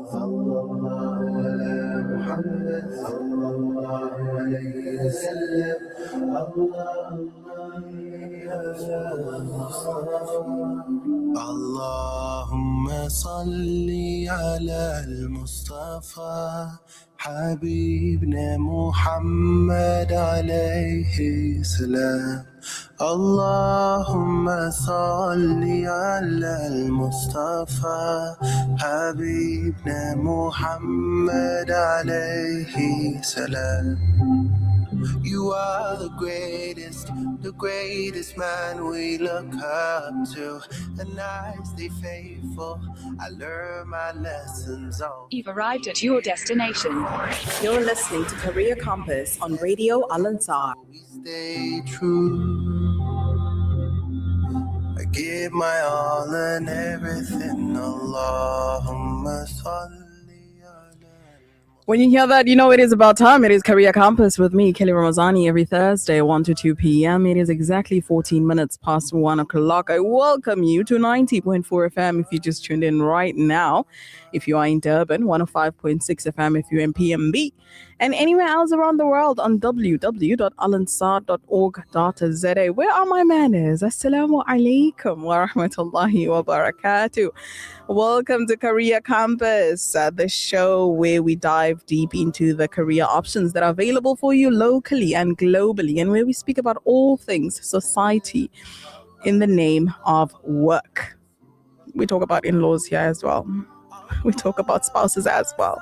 sallallahu ala Muhammad sallallahu alayhi wa sallam. Allahumma salli ala al-Mustafa Habibna Muhammad alayhi salam. Allahumma salli ala al-Mustafa Habibna Muhammad alayhi salam. You are the greatest man we look up to, and I stay faithful. I learn my lessons on. You've arrived at your destination. You're listening to Career Compass on Radio Al Ansar. We stay true. I give my all and everything. Allahumma salli. When you hear that, you know it is about time. It is Career Compass with me, Kelly Ramazani, every Thursday, 1 to 2 p.m. It is exactly 14 minutes past 1 o'clock. I welcome you to 90.4 FM if you just tuned in right now. If you are in Durban, 105.6 FM if you're in PMB. And anywhere else around the world on www.alansar.org.za. Where are my manners? Assalamu alaikum wa rahmatullahi wa barakatuh. Welcome to Career Compass, the show where we dive deep into the career options that are available for you locally and globally, and where we speak about all things society in the name of work. We talk about in-laws here as well. We talk about spouses as well.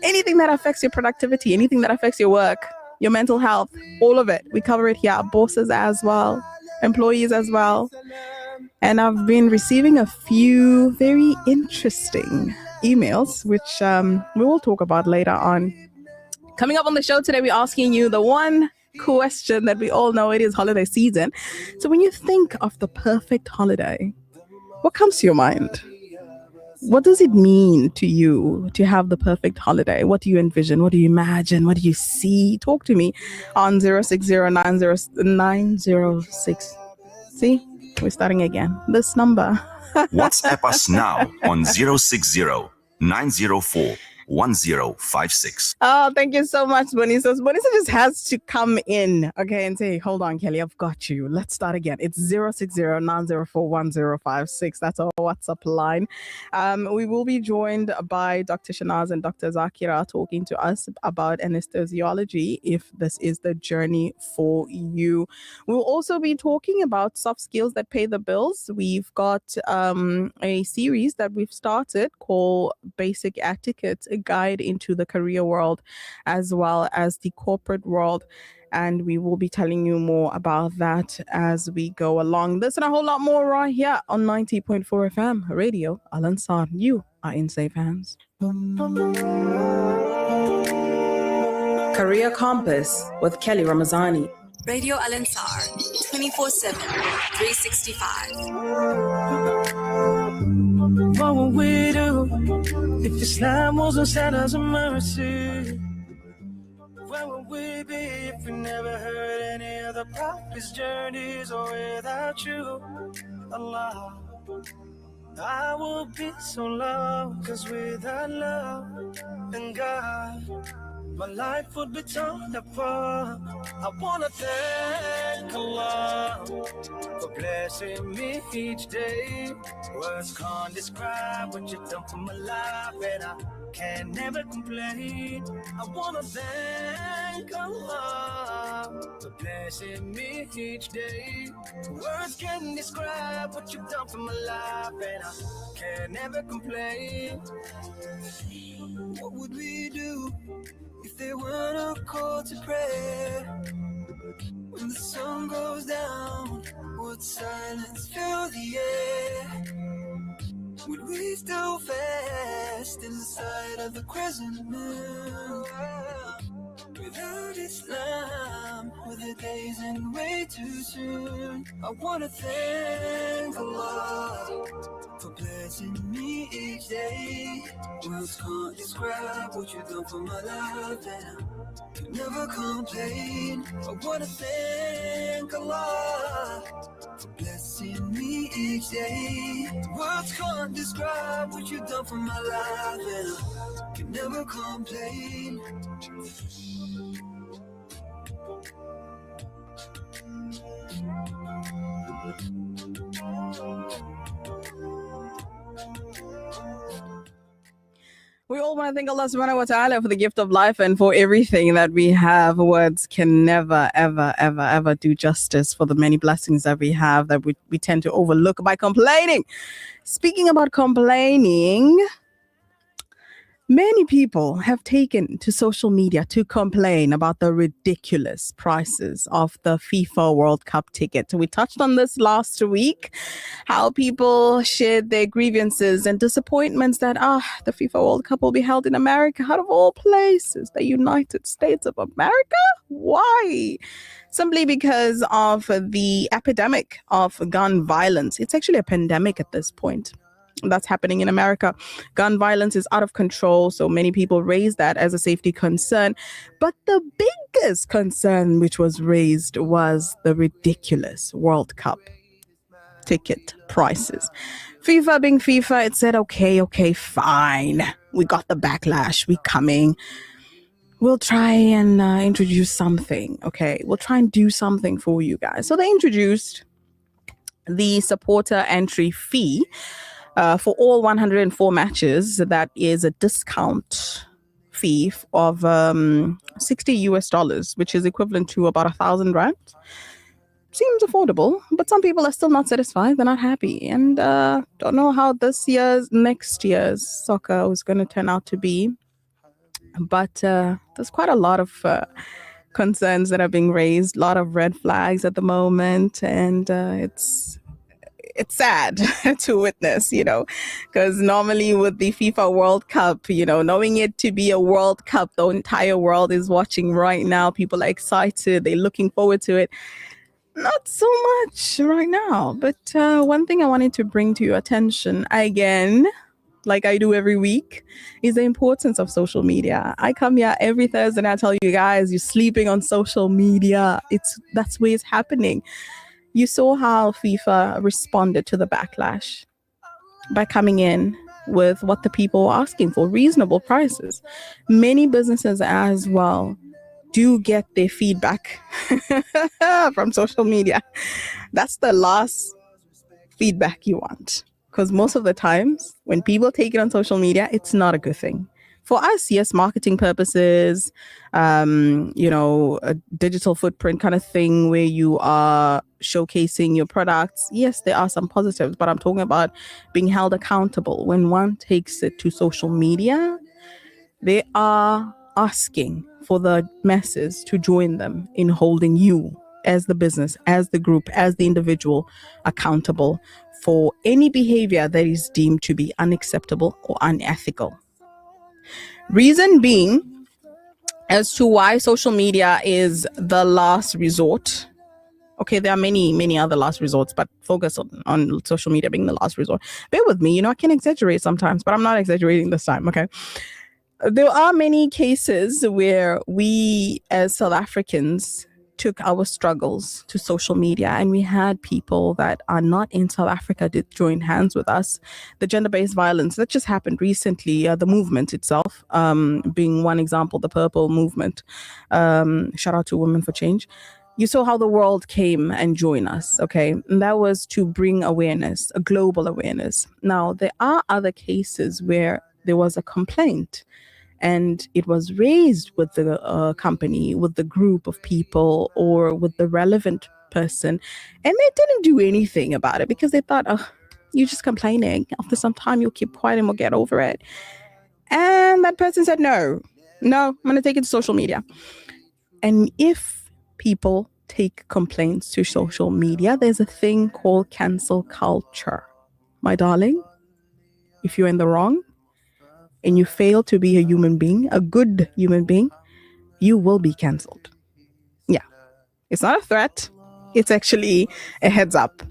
Anything that affects your productivity, anything that affects your work, your mental health, all of it. We cover it here. Bosses as well, employees as well. And I've been receiving a few very interesting emails, which we will talk about later on. Coming up on the show today, we're asking you the one question that we all know. It is holiday season. So when you think of the perfect holiday, what comes to your mind? What does it mean to you to have the perfect holiday? What do you envision? What do you imagine? What do you see? Talk to me on 060900906. See, we're starting again. This number. WhatsApp us now on 060-904-1056. Oh, thank you so much, Bonisa. Bonisa just has to come in, okay, and say, hold on, Kelly, I've got you. Let's start again. It's 060-904-1056. That's our WhatsApp line. We will be joined by Dr. Shanaz and Dr. Zakira talking to us about anesthesiology, if this is the journey for you. We'll also be talking about soft skills that pay the bills. We've got a series that we've started called Basic Etiquette, a guide into the career world as well as the corporate world, and we will be telling you more about that as we go along. This and a whole lot more right here on 90.4 FM Radio Al Ansar. You are in safe hands. Career Compass with Kelly Ramazani. Radio Al Ansar, 24/7, 365. What would we do if Islam wasn't sent as a mercy? Where would we be if we never heard any of the prophets' journeys or without you, Allah? I would be so lost, 'cause without love and God, my life would be torn apart. I wanna thank Allah for blessing me each day. Words can't describe what you've done for my life, and I can never complain. I wanna thank Allah for blessing me each day. Words can't describe what you've done for my life, and I can never complain. What would we do if there weren't a call to prayer? When the sun goes down, would silence fill the air? Would we still fast in the sight of the crescent moon? Without Islam, were the days end way too soon? I wanna thank Allah for blessing me each day. Words can't describe what you've done for my life, and I can never complain. I wanna thank Allah for blessing me each day. Words can't describe what you've done for my life, and I never complain. We all want to thank Allah subhanahu wa ta'ala for the gift of life and for everything that we have. Words can never, ever, ever, ever do justice for the many blessings that we have that we tend to overlook by complaining. Speaking about complaining, many people have taken to social media to complain about the ridiculous prices of the FIFA World Cup ticket. We touched on this last week, how people shared their grievances and disappointments that the FIFA World Cup will be held in America, out of all places, the United States of America. Why? Simply because of the epidemic of gun violence. It's actually a pandemic at this point that's happening in America. Gun violence is out of control, so many people raise that as a safety concern. But the biggest concern which was raised was the ridiculous World Cup ticket prices. FIFA being FIFA, it said, okay, fine. We got the backlash. We coming. We'll try and introduce something. Okay, we'll try and do something for you guys. So they introduced the supporter entry fee for all 104 matches. That is a discount fee of $60, which is equivalent to about 1,000 rand. Seems affordable, but some people are still not satisfied. They're not happy, and don't know how next year's soccer was going to turn out to be. But there's quite a lot of concerns that are being raised, a lot of red flags at the moment, and it's sad to witness, because normally with the FIFA World Cup, knowing it to be a World Cup, the entire world is watching right now. People are excited. They're looking forward to it. Not so much right now. But one thing I wanted to bring to your attention again, like I do every week, is the importance of social media. I come here every Thursday and I tell you guys, you're sleeping on social media. That's where it's happening. You saw how FIFA responded to the backlash by coming in with what the people were asking for, reasonable prices. Many businesses as well do get their feedback from social media. That's the last feedback you want, because most of the times when people take it on social media, it's not a good thing. For us, yes, marketing purposes, a digital footprint kind of thing where you are showcasing your products. Yes, there are some positives, but I'm talking about being held accountable. When one takes it to social media, they are asking for the masses to join them in holding you as the business, as the group, as the individual accountable for any behavior that is deemed to be unacceptable or unethical. Reason being as to why social media is the last resort. Okay, there are many other last resorts, but focus on social media being the last resort. Bear with me, I can exaggerate sometimes, but I'm not exaggerating this time, okay? There are many cases where we as South Africans took our struggles to social media, and we had people that are not in South Africa did join hands with us. The gender-based violence that just happened recently, the movement itself being one example, the Purple Movement. Shout out to Women for Change. You saw how the world came and joined us, okay? And that was to bring awareness, a global awareness. Now, there are other cases where there was a complaint and it was raised with the company, with the group of people, or with the relevant person, and they didn't do anything about it because they thought, you're just complaining. After some time, you'll keep quiet and we'll get over it. And that person said, no, I'm going to take it to social media. And if people take complaints to social media, there's a thing called cancel culture. My darling, if you're in the wrong, and you fail to be a human being, a good human being, you will be cancelled. Yeah. It's not a threat. It's actually a heads up.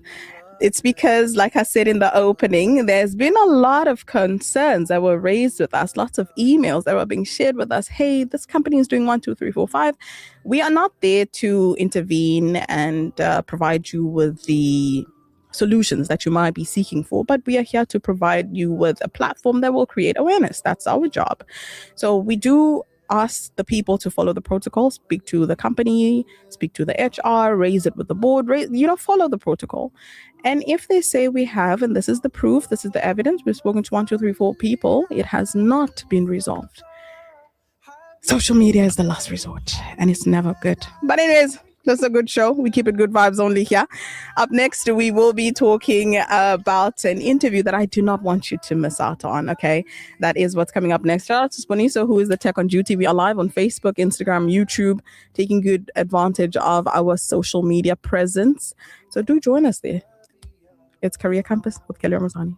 It's because, like I said in the opening, there's been a lot of concerns that were raised with us, lots of emails that were being shared with us. Hey, this company is doing 1, 2, 3, 4, 5. We are not there to intervene and provide you with the solutions that you might be seeking for, but we are here to provide you with a platform that will create awareness. That's our job. So we do ask the people to follow the protocol, speak to the company, speak to the HR, raise it with the board, follow the protocol. And if they say we have, and this is the proof, this is the evidence, we've spoken to 1, 2, 3, 4 people, it has not been resolved. Social media is the last resort, and it's never good, but it is. That's a good show. We keep it good vibes only here. Up next, we will be talking about an interview that I do not want you to miss out on, okay? That is what's coming up next. Shout out to Sponiso, who is the tech on duty. We are live on Facebook, Instagram, YouTube, taking good advantage of our social media presence. So do join us there. It's Career Campus with Kelly Ramazani.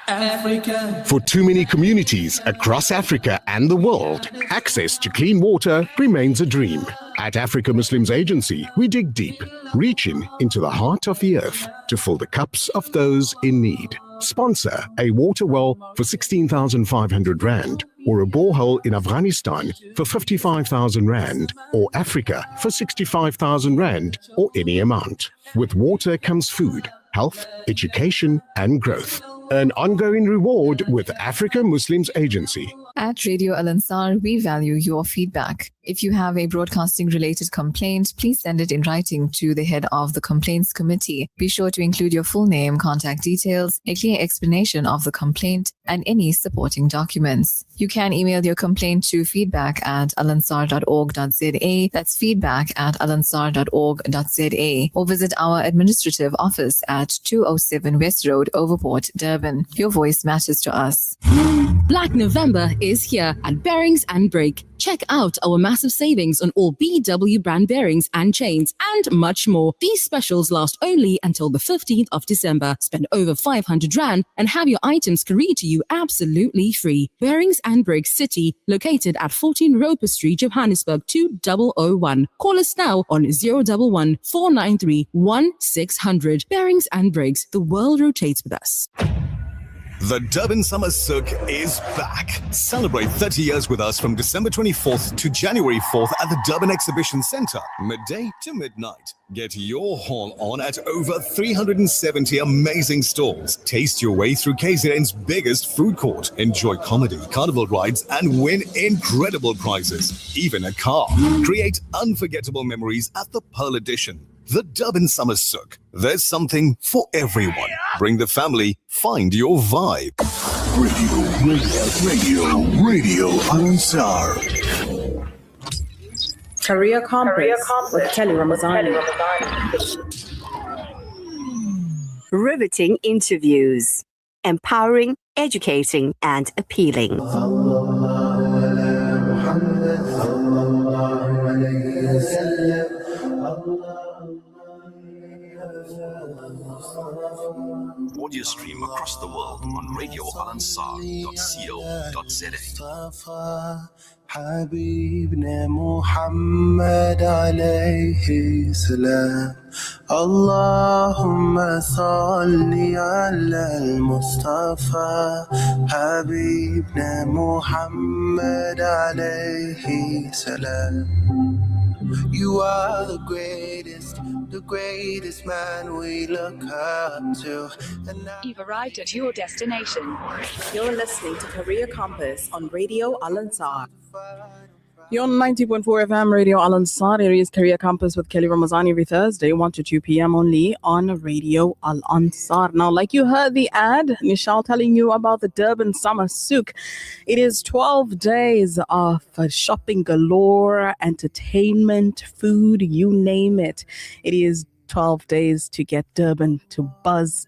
Africa. For too many communities across Africa and the world, access to clean water remains a dream. At Africa Muslims Agency, we dig deep, reaching into the heart of the earth to fill the cups of those in need. Sponsor a water well for 16,500 Rand, or a borehole in Afghanistan for 55,000 Rand, or Africa for 65,000 Rand, or any amount. With water comes food, health, education, and growth. An ongoing reward with Africa Muslims Agency. At Radio Al Ansar, we value your feedback. If you have a broadcasting-related complaint, please send it in writing to the head of the Complaints Committee. Be sure to include your full name, contact details, a clear explanation of the complaint, and any supporting documents. You can email your complaint to feedback@alansar.org.za. That's feedback@alansar.org.za. Or visit our administrative office at 207 West Road, Overport, Durban. Your voice matters to us. Black November is here at Bearings and Brake. Check out our massive savings on all BW brand bearings and chains and much more. These specials last only until the 15th of December. Spend over 500 Rand and have your items couriered to you absolutely free. Bearings and Brake City, located at 14 Roper Street, Johannesburg 2001. Call us now on 011 493 1600. Bearings and Brakes, the world rotates with us. The Durban Summer Souk is back. Celebrate 30 years with us from December 24th to January 4th at the Durban Exhibition Centre, midday to midnight. Get your haul on at over 370 amazing stalls. Taste your way through KZN's biggest food court. Enjoy comedy, carnival rides, and win incredible prizes. Even a car. Create unforgettable memories at the Pearl Edition. The Durban Summer Souk. There's something for everyone. Bring the family. Find your vibe. Radio Al Ansar. Career Compass with Kelly Ramazani. Riveting interviews. Empowering, educating, and appealing. Audio stream across the world on radioalansar.co.za. حبيبنا محمد عليه السلام اللهم صل على المصطفى حبيبنا محمد عليه السلام. You are the greatest man we look up to. You've arrived at your destination. You're listening to Career Compass on Radio Al Ansar. You're on 90.4 FM Radio Al Ansar. It is Career Compass with Kelly Ramazani every Thursday, 1 to 2 p.m. only on Radio Al Ansar. Now, like you heard the ad, Nishal telling you about the Durban Summer Souk. It is 12 days of shopping galore, entertainment, food, you name it. It is 12 days to get Durban to buzz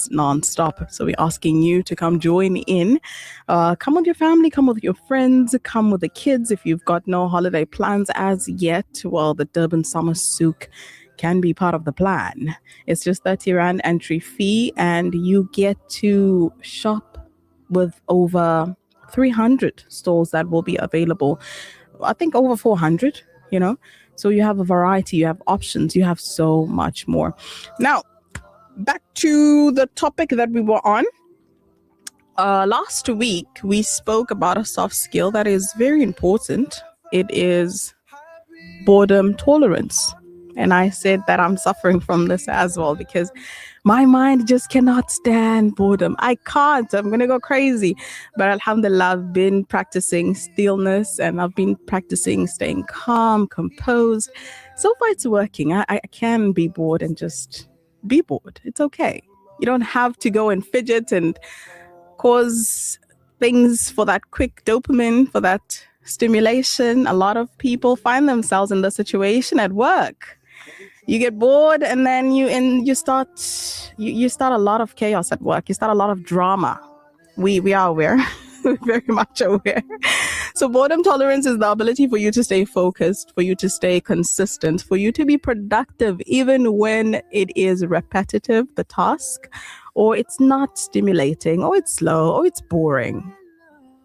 non-stop. So we're asking you to come join in. Come with your family, come with your friends, come with the kids. If you've got no holiday plans as yet, well, the Durban Summer Souk can be part of the plan. It's just 30 Rand entry fee, and you get to shop with over 300 stalls that will be available. I think over 400, So you have a variety, you have options, you have so much more. Now, back to the topic that we were on. Last week, we spoke about a soft skill that is very important. It is boredom tolerance. And I said that I'm suffering from this as well because my mind just cannot stand boredom. I can't. I'm going to go crazy. But alhamdulillah, I've been practicing stillness and I've been practicing staying calm, composed. So far, it's working. I can be bored and just be bored. It's okay. You don't have to go and fidget and cause things for that quick dopamine, for that stimulation. A lot of people find themselves in the situation at work. You get bored and then you start a lot of chaos at work. You start a lot of drama. We are aware. We're very much aware. So boredom tolerance is the ability for you to stay focused, for you to stay consistent, for you to be productive even when it is repetitive, the task, or it's not stimulating, or it's slow, or it's boring.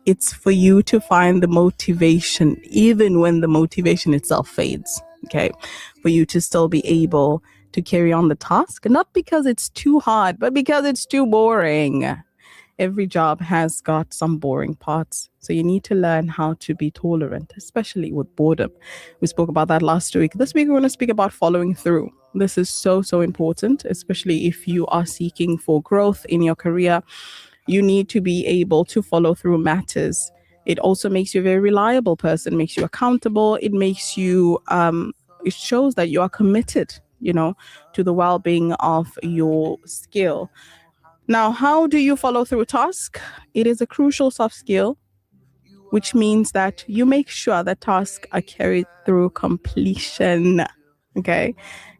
It's for you to find the motivation even when the motivation itself fades. Okay, for you to still be able to carry on the task, not because it's too hard, but because it's too boring. Every job has got some boring parts. So you need to learn how to be tolerant, especially with boredom. We spoke about that last week. This week, we're going to speak about following through. This is so important, especially if you are seeking for growth in your career. You need to be able to follow through matters. It also makes you a very reliable person, makes you accountable. It makes you, it shows that you are committed, to the well-being of your skill. Now, how do you follow through a task? It is a crucial soft skill, which means that you make sure that tasks are carried through completion. Okay?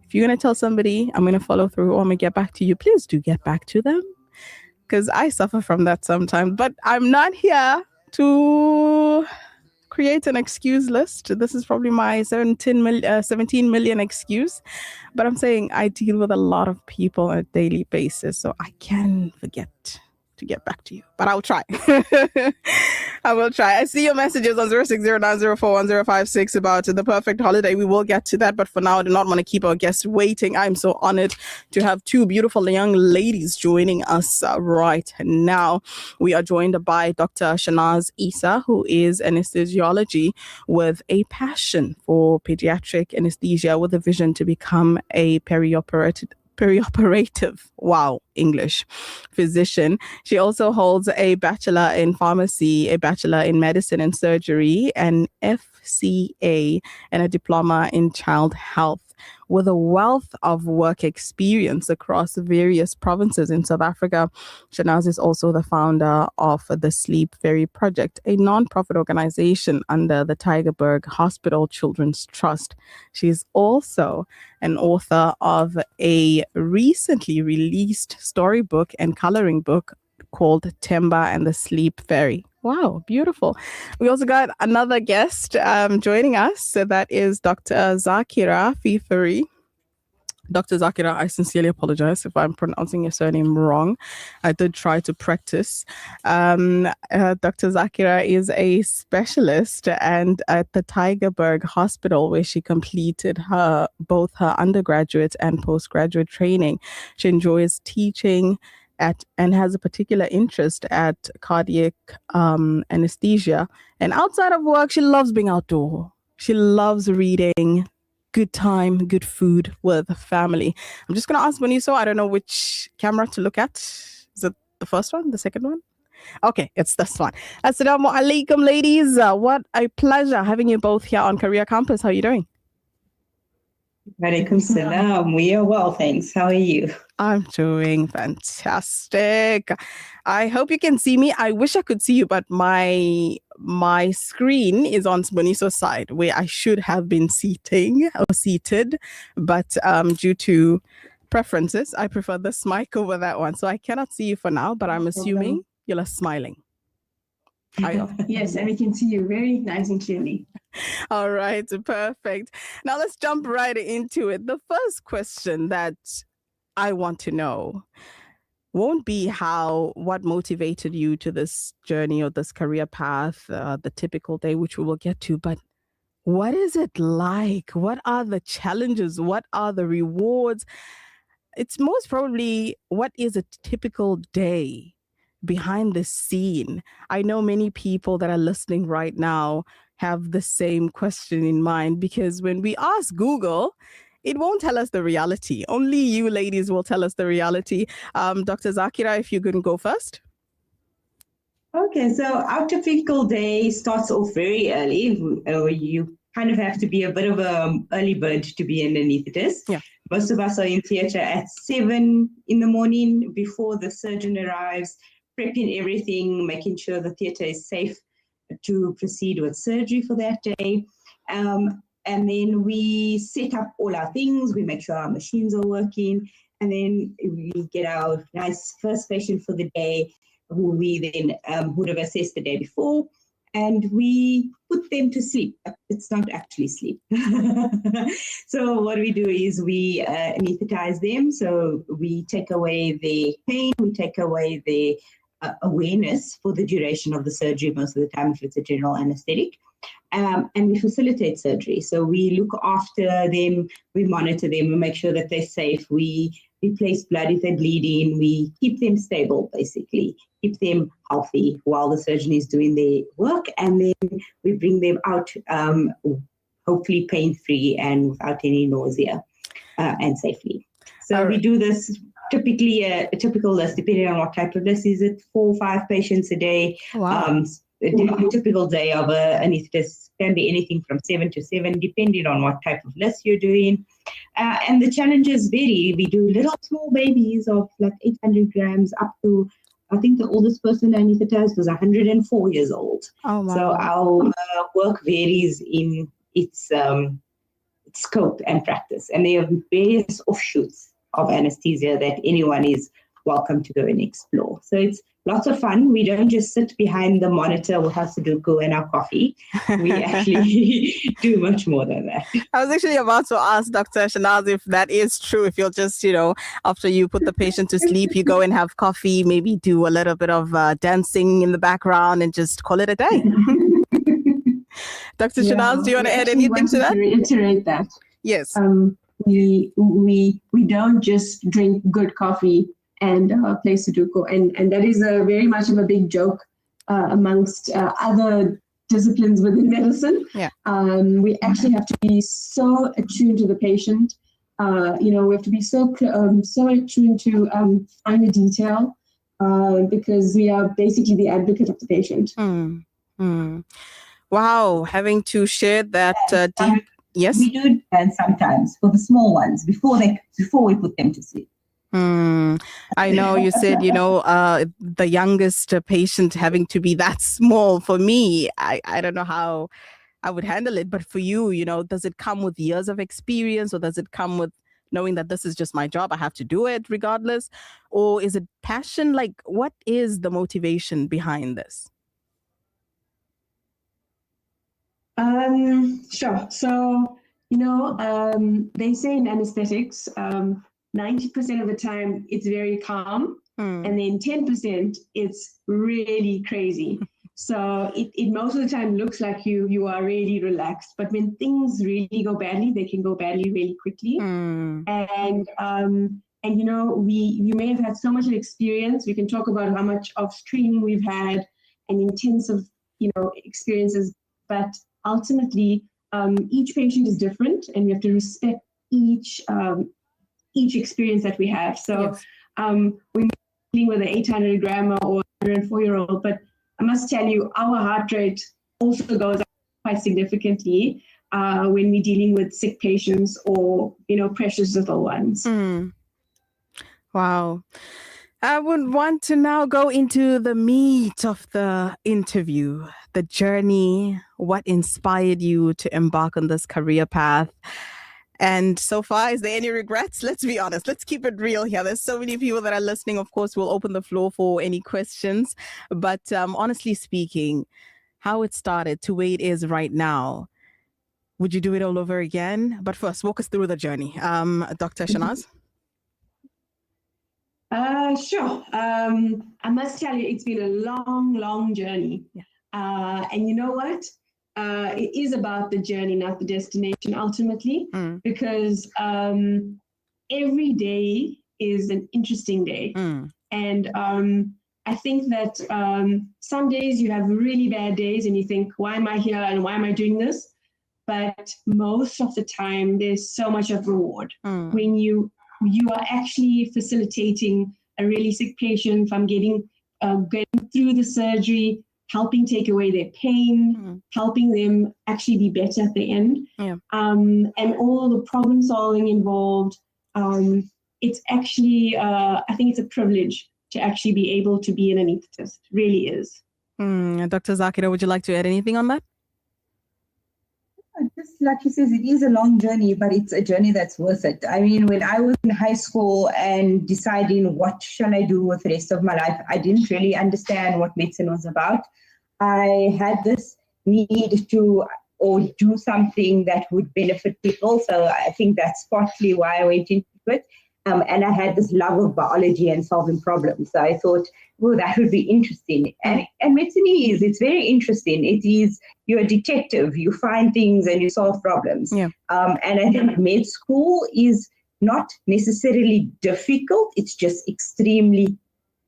If you're going to tell somebody, I'm going to follow through or I'm going to get back to you, please do get back to them. Because I suffer from that sometimes. But I'm not here to create an excuse list. This is probably my 17 million excuse. But I'm saying I deal with a lot of people on a daily basis, so I can forget to get back to you. But I'll try. I will try. I see your messages on 0609041056 about the perfect holiday. We will get to that. But for now, I do not want to keep our guests waiting. I'm so honored to have two beautiful young ladies joining us right now. We are joined by Dr. Shanaz Isa, who is anesthesiology with a passion for pediatric anesthesia with a vision to become a perioperative, English physician. She also holds a bachelor in pharmacy, a bachelor in medicine and surgery, an FCA, and a diploma in child health. With a wealth of work experience across various provinces in South Africa, Shanaz is also the founder of the Sleep Fairy Project, a non-profit organization under the Tygerberg Hospital Children's Trust. She's also an author of a recently released storybook and coloring book called Temba and the Sleep Fairy. Wow, beautiful. We also got another guest joining us. So that is Dr. Zakira Fifari. Dr. Zakira, I sincerely apologize if I'm pronouncing your surname wrong. I did try to practice. Dr. Zakira is a specialist and at the Tygerberg Hospital, where she completed both her undergraduate and postgraduate training. She enjoys teaching and has a particular interest at cardiac anesthesia. And outside of work, she loves being outdoor. She loves reading, good time, good food with family. I'm just going to ask Boniso, I don't know which camera to look at. Is it the first one, the second one? Okay, it's this one. Assalamu alaikum, ladies. What a pleasure having you both here on Career Campus. How are you doing? Walaikum salam. We are well, thanks. How are you? I'm doing fantastic. I hope you can see me. I wish I could see you, but my screen is on Boniso's side, where I should have been seated, but due to preferences, I prefer this mic over that one. So I cannot see you for now, but I'm assuming you're smiling. Yes, and we can see you very nice and clearly. All right, perfect. Now let's jump right into it. The first question that I want to know won't be what motivated you to this journey or this career path, the typical day, which we will get to, but what is it like? What are the challenges? What are the rewards? It's most probably, what is a typical day behind the scene? I know many people that are listening right now have the same question in mind, because when we ask Google, It won't tell us the reality. Only you ladies will tell us the reality. Dr. Zakira, if you can go first. Okay, so our typical day starts off very early. You kind of have to be a bit of an early bird to be an anesthetist. Yeah. Most of us are in theatre at 7 in the morning before the surgeon arrives, prepping everything, making sure the theatre is safe to proceed with surgery for that day. And then we set up all our things, we make sure our machines are working, and then we get our nice first patient for the day, who we then would have assessed the day before, and we put them to sleep. It's not actually sleep. So what we do is we anesthetize them. So we take away the pain, we take away the awareness for the duration of the surgery, most of the time if it's a general anesthetic. And we facilitate surgery. So we look after them, we monitor them, we make sure that they're safe, we replace blood if they're bleeding, we keep them stable, basically, keep them healthy while the surgeon is doing their work, and then we bring them out, hopefully pain-free and without any nausea, and safely. So we do this typically, a typical list, depending on what type of list, is it 4 or 5 patients a day. Wow. A typical day of an anesthetist can be anything from 7 to 7, depending on what type of list you're doing. And the challenges vary. We do little small babies of like 800 grams up to, I think the oldest person anesthetized was 104 years old. Oh, wow. So our work varies in its scope and practice. And there are various offshoots of anesthesia that anyone is welcome to go and explore. So it's lots of fun. We don't just sit behind the monitor with our Sudoku and our coffee. We actually do much more than that. I was actually about to ask Dr. Shanaz if that is true. If you'll just, after you put the patient to sleep, you go and have coffee, maybe do a little bit of dancing in the background and just call it a day. Dr. Shanaz, do you want to add anything to that? To reiterate that. Yes. We don't just drink good coffee and play Sudoku. And that is very much of a big joke amongst other disciplines within medicine. Yeah. We actually have to be so attuned to the patient. We have to be so attuned to finer detail because we are basically the advocate of the patient. Wow, having to share that deep. Yes. We do dance sometimes for the small ones before we put them to sleep. I know you said, the youngest patient having to be that small. For me, I don't know how I would handle it. But for you, does it come with years of experience, or does it come with knowing that this is just my job, I have to do it regardless? Or is it passion? Like, what is the motivation behind this? Sure. So, they say in anesthetics, 90% of the time it's very calm, and then 10% it's really crazy. So it most of the time looks like you are really relaxed, but when things really go badly, they can go badly really quickly. And you may have had so much experience. We can talk about how much of training we've had and intensive experiences, but ultimately each patient is different, and we have to respect each experience that we have. So we're dealing with an 800 grammer or 104-year-old, but I must tell you, our heart rate also goes up quite significantly when we're dealing with sick patients or, precious little ones. Wow. I would want to now go into the meat of the interview, the journey, what inspired you to embark on this career path. And so far, is there any regrets? Let's be honest. Let's keep it real here. There's so many people that are listening. Of course, we'll open the floor for any questions. But honestly speaking, how it started to where it is right now, would you do it all over again? But first, walk us through the journey. Dr. Shanaz? Sure. I must tell you, it's been a long, long journey. Yeah. And you know what? It is about the journey, not the destination, ultimately, because every day is an interesting day. And I think that some days you have really bad days and you think, why am I here and why am I doing this? but most of the time there's so much of reward when you are actually facilitating a really sick patient from getting through the surgery, helping take away their pain, helping them actually be better at the end, and all the problem solving involved. It's actually, I think it's a privilege to actually be able to be an anesthetist. Really is. Dr. Zakira, would you like to add anything on that? Just like she says, it is a long journey, but it's a journey that's worth it. I mean, when I was in high school and deciding what shall I do with the rest of my life, I didn't really understand what medicine was about. I had this need to do something that would benefit people. So I think that's partly why I went into it. And I had this love of biology and solving problems. So I thought, well, that would be interesting. And medicine it's very interesting. It is, you're a detective. You find things and you solve problems. And I think med school is not necessarily difficult. It's just extremely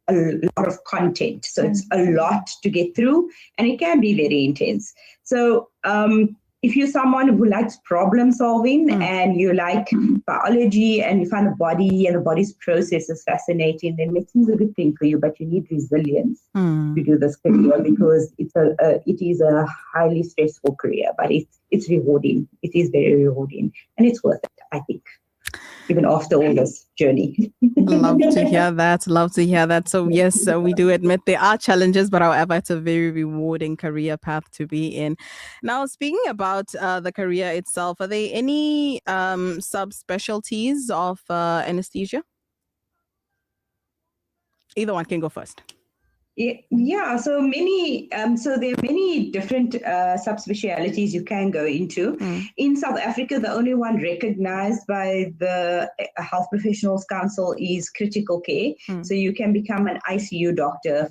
a lot of content. So it's a lot to get through, and it can be very intense. So if you're someone who likes problem solving and you like biology and you find the body and the body's processes fascinating, then medicine's a good thing for you, but you need resilience to do this career because it is a highly stressful career, but it's rewarding. It is very rewarding and it's worth it, I think, even after all this journey. Love to hear that. So yes, we do admit there are challenges, but however, it's a very rewarding career path to be in. Now, speaking about the career itself, are there any subspecialties of anesthesia? Either one can go first. Yeah, so many. So there are many different subspecialties you can go into. In South Africa, the only one recognized by the Health Professionals Council is critical care. So you can become an ICU doctor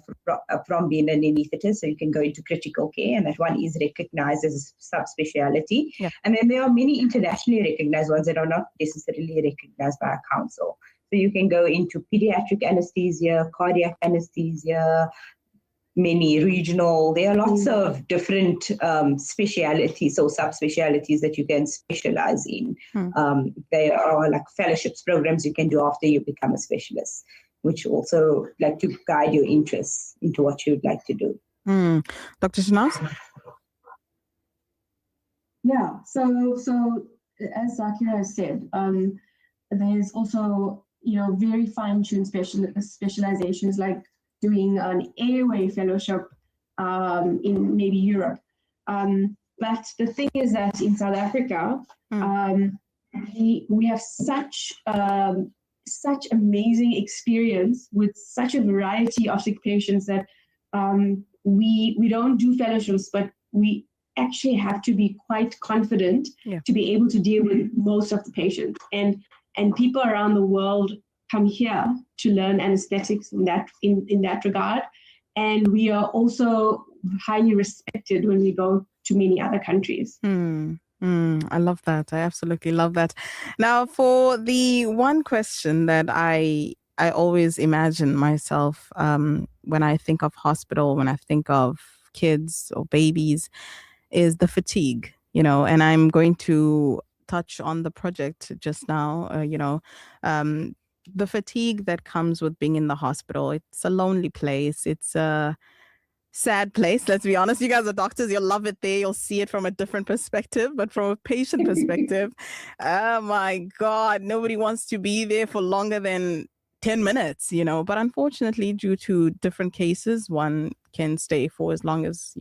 from being an anesthetist. So you can go into critical care, and that one is recognized as a subspecialty. And then there are many internationally recognized ones that are not necessarily recognized by a council. So you can go into pediatric anesthesia, cardiac anesthesia, many regional. There are lots of different specialities or subspecialties that you can specialize in. There are like fellowships programs you can do after you become a specialist, which also like to guide your interests into what you'd like to do. Dr. Shanaz? Yeah, so as Zakira has said, there's also very fine-tuned specializations like doing an airway fellowship in maybe Europe. But the thing is that in South Africa, we have such amazing experience with such a variety of sick patients that we don't do fellowships, but we actually have to be quite confident to be able to deal with most of the patients. And people around the world come here to learn anesthetics in that regard. And we are also highly respected when we go to many other countries. I love that. I absolutely love that. Now, for the one question that I always imagine myself when I think of hospital, when I think of kids or babies, is the fatigue, and I'm going to touch on the project just now, the fatigue that comes with being in the hospital. It's a lonely place. It's a sad place. Let's be honest. You guys are doctors. You'll love it there. You'll see it from a different perspective, but from a patient perspective, oh my God, nobody wants to be there for longer than 10 minutes, but unfortunately, due to different cases, one can stay for as long as,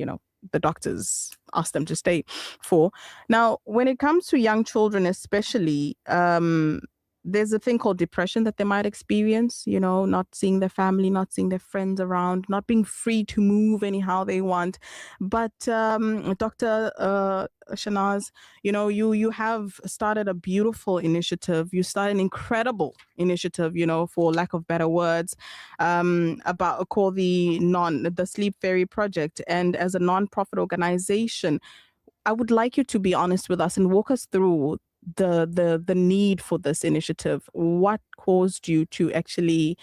the doctors ask them to stay for. Now, when it comes to young children, especially, there's a thing called depression that they might experience, not seeing their family, not seeing their friends around, not being free to move anyhow they want. But Dr. Shanaz, you have started a beautiful initiative. You started an incredible initiative, for lack of better words, called the Sleep Fairy Project. And as a non-profit organization, I would like you to be honest with us and walk us through the need for this initiative. What caused you to actually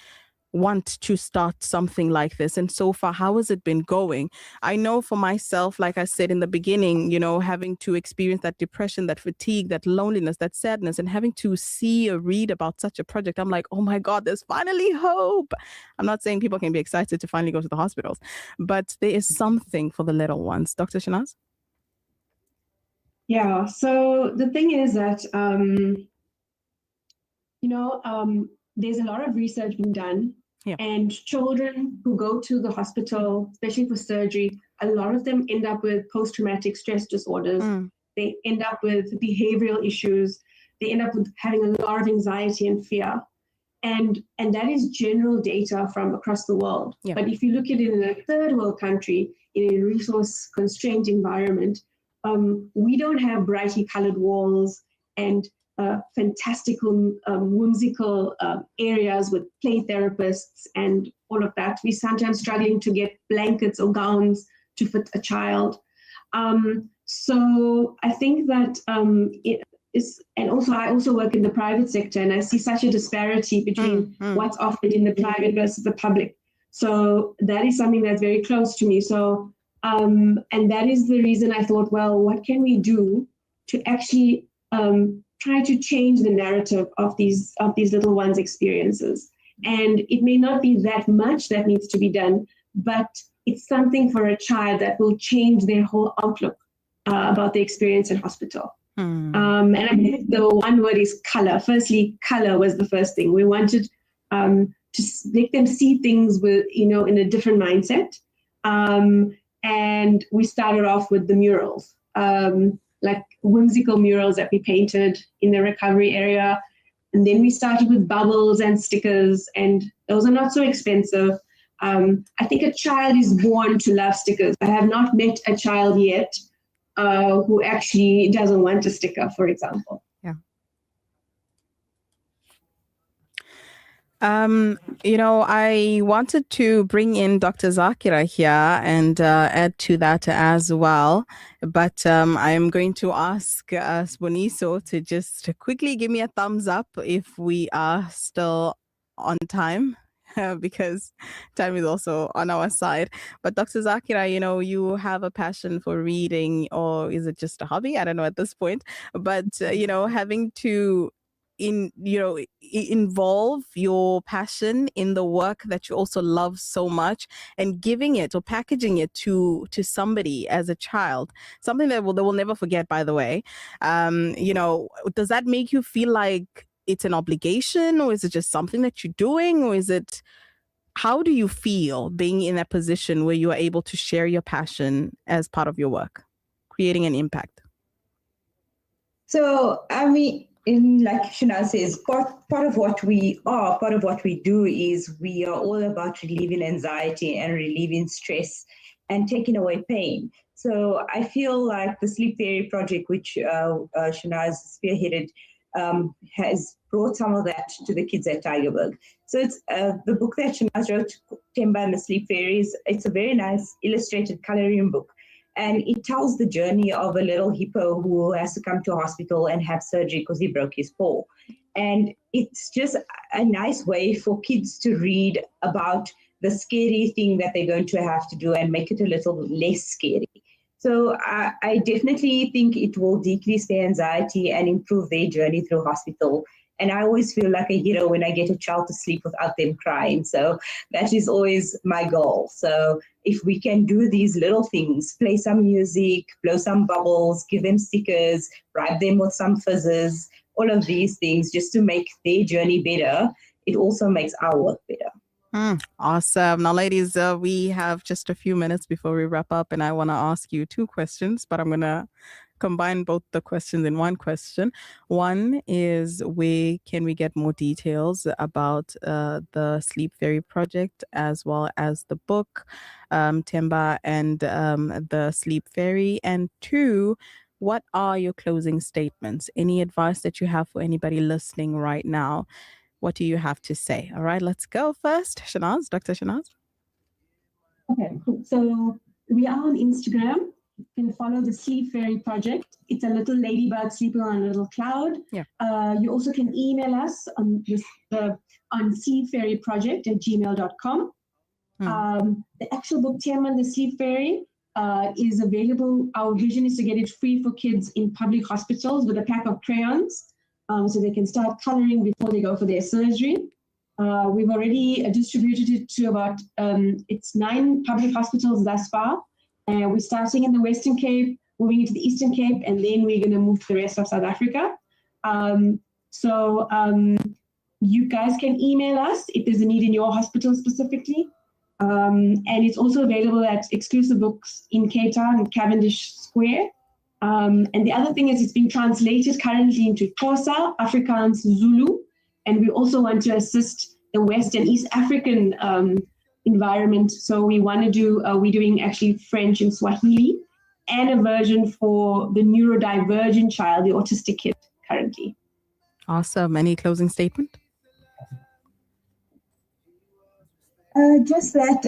want to start something like this? And so far, how has it been going? I know for myself, like I said in the beginning, having to experience that depression, that fatigue, that loneliness, that sadness, and having to see or read about such a project, I'm like, oh my God, there's finally hope. I'm not saying people can be excited to finally go to the hospitals, but there is something for the little ones. Dr. Shanaz? Yeah, so the thing is that, there's a lot of research being done, and children who go to the hospital, especially for surgery, a lot of them end up with post-traumatic stress disorders. They end up with behavioral issues. They end up with having a lot of anxiety and fear. And that is general data from across the world. But if you look at it in a third world country, in a resource-constrained environment, we don't have brightly colored walls and fantastical, whimsical areas with play therapists and all of that. We're sometimes struggling to get blankets or gowns to fit a child. So I think that it is, and also I also work in the private sector, and I see such a disparity between what's offered in the private versus the public. So that is something that's very close to me. So, and that is the reason I thought, well, what can we do to actually try to change the narrative of these little ones' experiences? And it may not be that much that needs to be done, but it's something for a child that will change their whole outlook about the experience in hospital. And I think the one word is color. Firstly, color was the first thing. We wanted to make them see things with, in a different mindset. And we started off with the murals, like whimsical murals that we painted in the recovery area. And then we started with bubbles and stickers, and those are not so expensive. I think a child is born to love stickers. I have not met a child yet who actually doesn't want a sticker, for example. Yeah. I wanted to bring in Dr. Zakira here and add to that as well. But I am going to ask Sponiso to just quickly give me a thumbs up if we are still on time. Because time is also on our side. But Dr. Zakira, you have a passion for reading, or is it just a hobby? I don't know at this point. But, having to involve your passion in the work that you also love so much and giving it or packaging it to somebody as a child, something that they will never forget, by the way. Does that make you feel like it's an obligation, or is it just something that you're doing, or is it, how do you feel being in a position where you are able to share your passion as part of your work, creating an impact? So, like Shana says, part of what we are, part of what we do is we are all about relieving anxiety and relieving stress and taking away pain. So I feel like the Sleep Theory Project, which Shana spearheaded, has brought some of that to the kids at Tygerberg. So it's the book that Shanaz wrote, Temba and the Sleep Fairies. It's a very nice illustrated coloring book. And it tells the journey of a little hippo who has to come to a hospital and have surgery because he broke his paw. And it's just a nice way for kids to read about the scary thing that they're going to have to do and make it a little less scary. So I definitely think it will decrease their anxiety and improve their journey through hospital. And I always feel like a hero when I get a child to sleep without them crying. So that is always my goal. So if we can do these little things, play some music, blow some bubbles, give them stickers, bribe them with some fizzes, all of these things just to make their journey better, it also makes our work better. Awesome. Now, ladies, we have just a few minutes before we wrap up, and I want to ask you two questions, but I'm going to combine both the questions in one question. One is, where can we get more details about the Sleep Fairy project, as well as the book, Temba and the Sleep Fairy? And two, what are your closing statements? Any advice that you have for anybody listening right now? What do you have to say? All right, let's go first. Shanaz, Dr. Shanaz. Okay, cool. So we are on Instagram. can follow the Sleep Fairy project. It's a little ladybird sleeping on a little cloud. Yeah. You also can email us on on sleepfairyproject@gmail.com. The actual book, Tiaman, the Sleep Fairy, is available. Our vision is to get it free for kids in public hospitals with a pack of crayons, so they can start coloring before they go for their surgery. We've already distributed it to about, it's 9 public hospitals thus far. We're starting in the Western Cape, moving into the Eastern Cape, and then we're going to move to the rest of South Africa. You guys can email us if there's a need in your hospital specifically. And it's also available at exclusive books in Cape Town, in Cavendish Square. And the other thing is it's being translated currently into Xhosa, Afrikaans, Zulu. And we also want to assist the West and East African environment. So we want to do, we're doing actually French and Swahili, and a version for the neurodivergent child, the autistic kid currently. Awesome. Any closing statement? Just that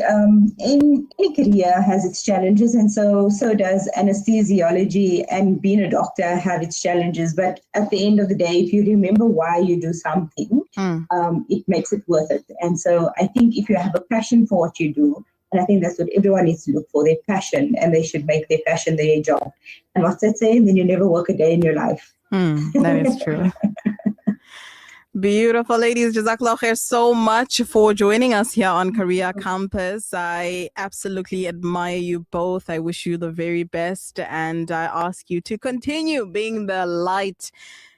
any career has its challenges, and so does anesthesiology, and being a doctor have its challenges. But at the end of the day, if you remember why you do something, it makes it worth it. And so I think if you have a passion for what you do, and I think that's what everyone needs to look for, their passion, and they should make their passion their job. And what's that saying? Then you never work a day in your life. That is true. Beautiful ladies, Jazakallah khair so much for joining us here on Career Campus. I absolutely admire you both. I wish you the very best, and I ask you to continue being the light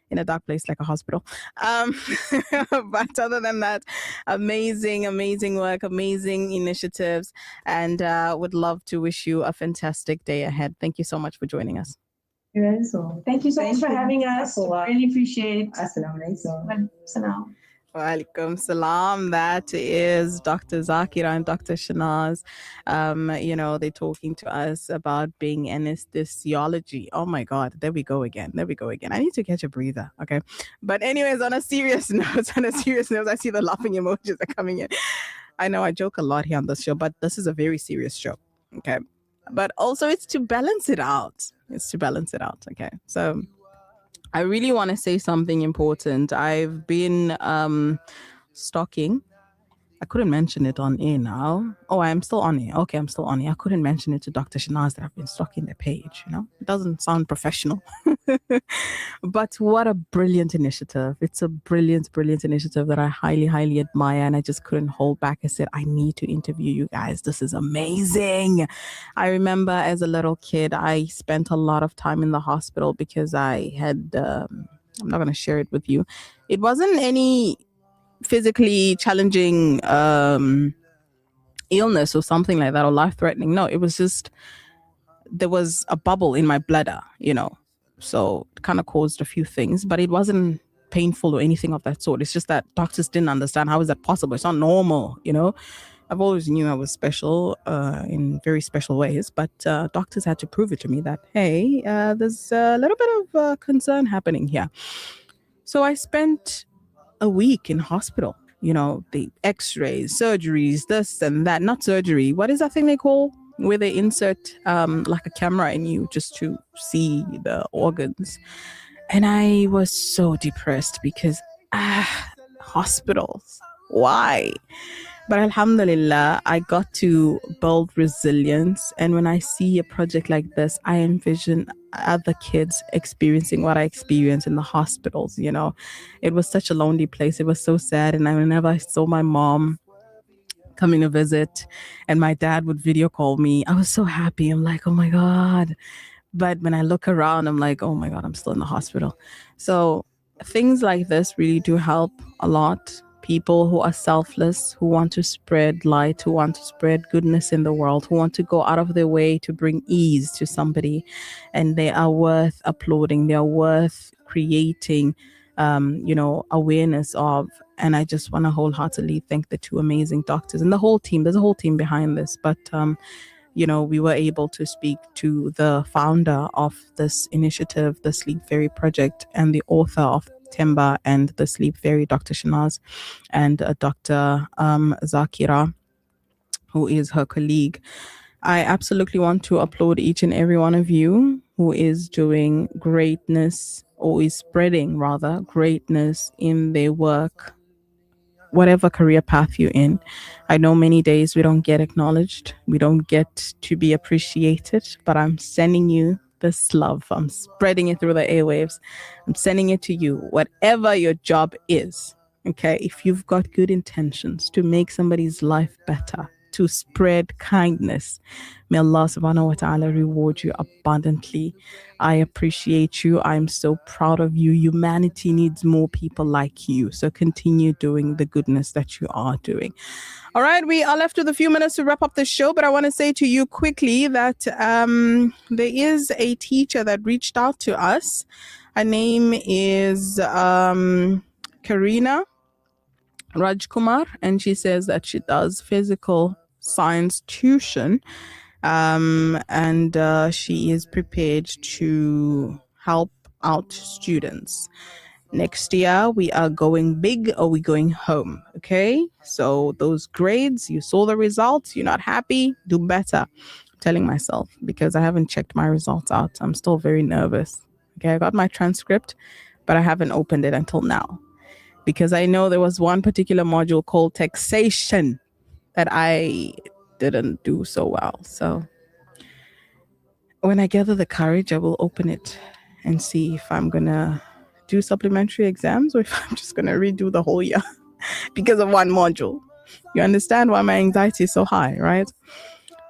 in a dark place like a hospital. But other than that, amazing work, amazing initiatives, and would love to wish you a fantastic day ahead. Thank you so much for joining us. Thank you so much for having us. Really appreciate it. Assalamu alaikum. Salam. Walaikum salam. That is Dr. Zakira and Dr. Shanaz. They're talking to us about being anesthesiology. Oh my God, there we go again. I need to catch a breather. Okay. But anyways, on a serious note, I see the laughing emojis are coming in. I know I joke a lot here on this show, but this is a very serious show. Okay. But also it's to balance it out. Okay. So I really want to say something important. I've been stalking. I couldn't mention it on air now. Oh, I'm still on air. Okay, I'm still on air. I couldn't mention it to Dr. Shanaz that I've been stalking their page. It doesn't sound professional. But what a brilliant initiative. It's a brilliant initiative that I highly, highly admire. And I just couldn't hold back. I said, I need to interview you guys. This is amazing. I remember as a little kid, I spent a lot of time in the hospital because I had, I'm not going to share it with you. It wasn't any physically challenging illness or something like that, or life-threatening. No, it was just, there was a bubble in my bladder, so it kind of caused a few things, but it wasn't painful or anything of that sort. It's just that doctors didn't understand, how is that possible? It's not normal. I've always knew I was special in very special ways, but doctors had to prove it to me that, hey, there's a little bit of concern happening here. So I spent a week in hospital, the x-rays, surgeries, this and that. Not surgery, what is that thing they call where they insert like a camera in you just to see the organs? And I was so depressed because hospitals, why? But alhamdulillah, I got to build resilience. And when I see a project like this, I envision other kids experiencing what I experienced in the hospitals. It was such a lonely place. It was so sad. And whenever I saw my mom coming to visit and my dad would video call me, I was so happy. I'm like, oh my God. But when I look around, I'm like, oh my God, I'm still in the hospital. So things like this really do help a lot. People who are selfless, who want to spread light, who want to spread goodness in the world, who want to go out of their way to bring ease to somebody. And they are worth applauding. They are worth creating, awareness of. And I just want to wholeheartedly thank the two amazing doctors and the whole team. There's a whole team behind this. But, we were able to speak to the founder of this initiative, the Sleep Fairy Project, and the author of Temba and the Sleep Fairy, Dr. Shanaz, and Dr. Zakira, who is her colleague. I absolutely want to applaud each and every one of you who is doing greatness, or is spreading rather greatness in their work, whatever career path you're in. I know many days we don't get acknowledged, we don't get to be appreciated, but I'm sending you this love. I'm spreading it through the airwaves. I'm sending it to you, whatever your job is. Okay, if you've got good intentions to make somebody's life better, to spread kindness, may Allah subhanahu wa ta'ala reward you abundantly. I appreciate you. I'm so proud of you. Humanity needs more people like you. So continue doing the goodness that you are doing. All right, we are left with a few minutes to wrap up the show, but I want to say to you quickly that there is a teacher that reached out to us. Her name is Karina Rajkumar, and she says that she does physical science tuition, and she is prepared to help out students. Next year, we are going big or we going home. Okay, so those grades, you saw the results, you're not happy, do better. I'm telling myself, because I haven't checked my results out. I'm still very nervous. Okay, I got my transcript, but I haven't opened it until now, because I know there was one particular module called taxation that I didn't do so well. So when I gather the courage, I will open it and see if I'm going to do supplementary exams or if I'm just going to redo the whole year because of one module. You understand why my anxiety is so high, right?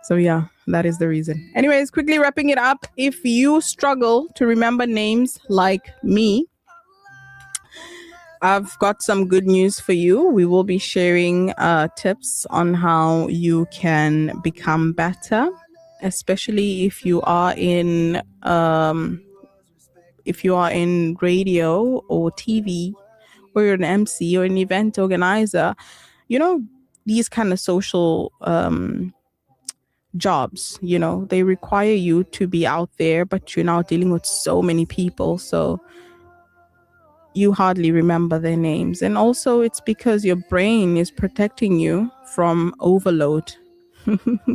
So yeah, that is the reason. Anyways, quickly wrapping it up. If you struggle to remember names like me, I've got some good news for you. We will be sharing tips on how you can become better, especially if you are in radio or TV, or you're an MC or an event organizer. You know, these kind of social jobs, you know, they require you to be out there, but you're now dealing with so many people. So you hardly remember their names. And also it's because your brain is protecting you from overload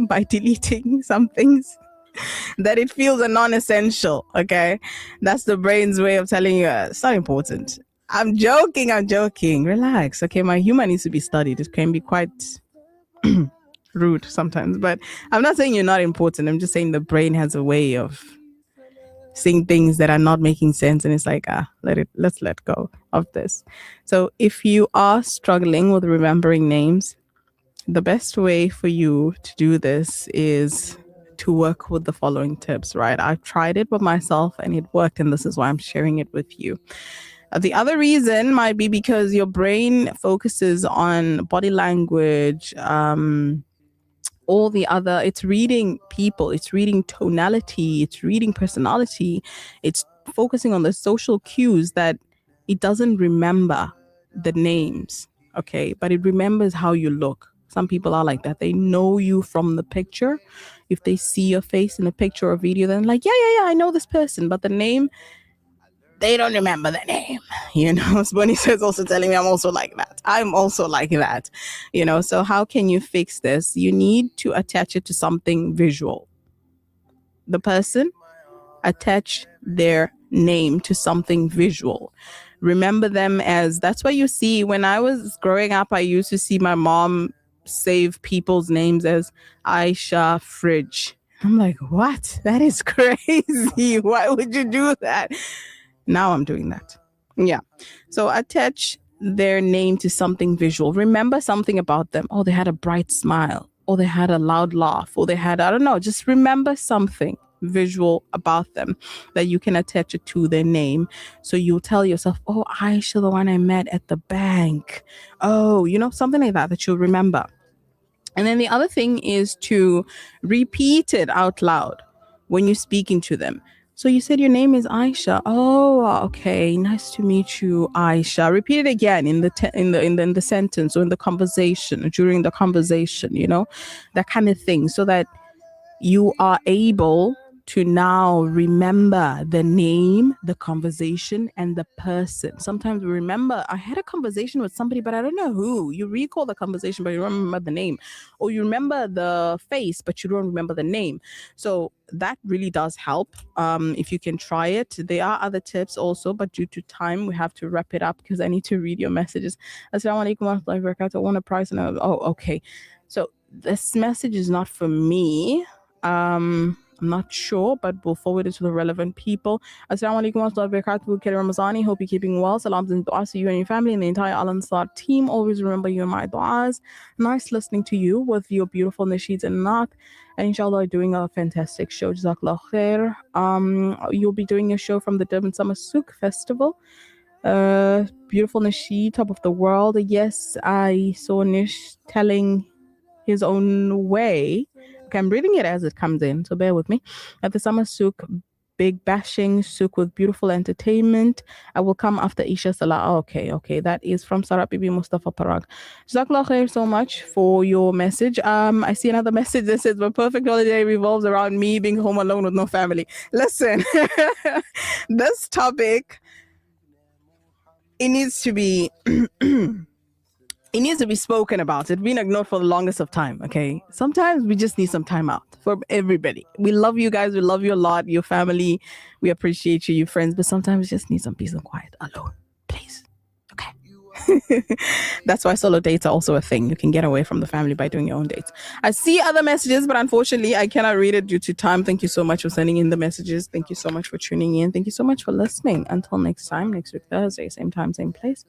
by deleting some things that it feels are non-essential. Okay, that's the brain's way of telling you it's not important. I'm joking. Relax. Okay, my humor needs to be studied. It can be quite rude sometimes, but I'm not saying you're not important. I'm just saying the brain has a way of seeing things that are not making sense, and it's like, let's let go of this. So if you are struggling with remembering names, the best way for you to do this is to work with the following tips, right? I've tried it with myself and it worked, and this is why I'm sharing it with you. The other reason might be because your brain focuses on body language, all the other, it's reading people, it's reading tonality, it's reading personality, it's focusing on the social cues that it doesn't remember the names, okay? But it remembers how you look. Some people are like that. They know you from the picture. If they see your face in a picture or video, then like, yeah, I know this person, but the name, they don't remember the name, you know. Bonita is also telling me I'm also like that. I'm also like that, you know. So how can you fix this? You need to attach it to something visual. The person, attach their name to something visual. Remember them as, that's why you see, when I was growing up, I used to see my mom save people's names as Aisha Fridge. I'm like, what? That is crazy. Why would you do that? Now I'm doing that. Yeah. So attach their name to something visual. Remember something about them. Oh, they had a bright smile, or they had a loud laugh, or they had, I don't know, just remember something visual about them that you can attach it to their name. So you tell yourself, oh, Aisha, the one I met at the bank. Oh, you know, something like that you'll remember. And then the other thing is to repeat it out loud when you're speaking to them. So you said your name is Aisha. Oh, okay. Nice to meet you, Aisha. Repeat it again in the sentence, or in the conversation, during the conversation, you know, that kind of thing, so that you are able to now remember the name, the conversation, and the person. Sometimes we remember, I had a conversation with somebody, but I don't know who. You recall the conversation, but you don't remember the name. Or you remember the face, but you don't remember the name. So that really does help. If you can try it. There are other tips also, but due to time, we have to wrap it up because I need to read your messages. Assalamu alaikum wa rahmatullahi wa barakatuh. I want a price. Okay. So this message is not for me. I'm not sure, but we'll forward it to the relevant people. Assalamu alaikum wa rahmatullahi wa barakatuh. Kelly Ramazani, hope you're keeping well. Salams and du'as to you and your family and the entire Al Ansar team. Always remember you in my du'as. Nice listening to you with your beautiful nasheeds and naat. And inshallah, doing a fantastic show. Jazakallah khair. You'll be doing a show from the Durban Summer Souk Festival. Beautiful nasheed, top of the world. Yes, I saw Nish telling his own way. Okay, I'm reading it as it comes in, so bear with me. At the Summer Souk, big bashing souk with beautiful entertainment. I will come after Isha Salah. Okay. That is from Sarah Bibi Mustafa Parag. Jazakallah khair so much for your message. I see another message that says, my perfect holiday revolves around me being home alone with no family. Listen, this topic, it needs to be... It needs to be spoken about. It's been ignored for the longest of time, okay? Sometimes we just need some time out for everybody. We love you guys. We love you a lot. Your family. We appreciate you, your friends. But sometimes we just need some peace and quiet alone. Please. Okay. That's why solo dates are also a thing. You can get away from the family by doing your own dates. I see other messages, but unfortunately, I cannot read it due to time. Thank you so much for sending in the messages. Thank you so much for tuning in. Thank you so much for listening. Until next time, next week, Thursday, same time, same place.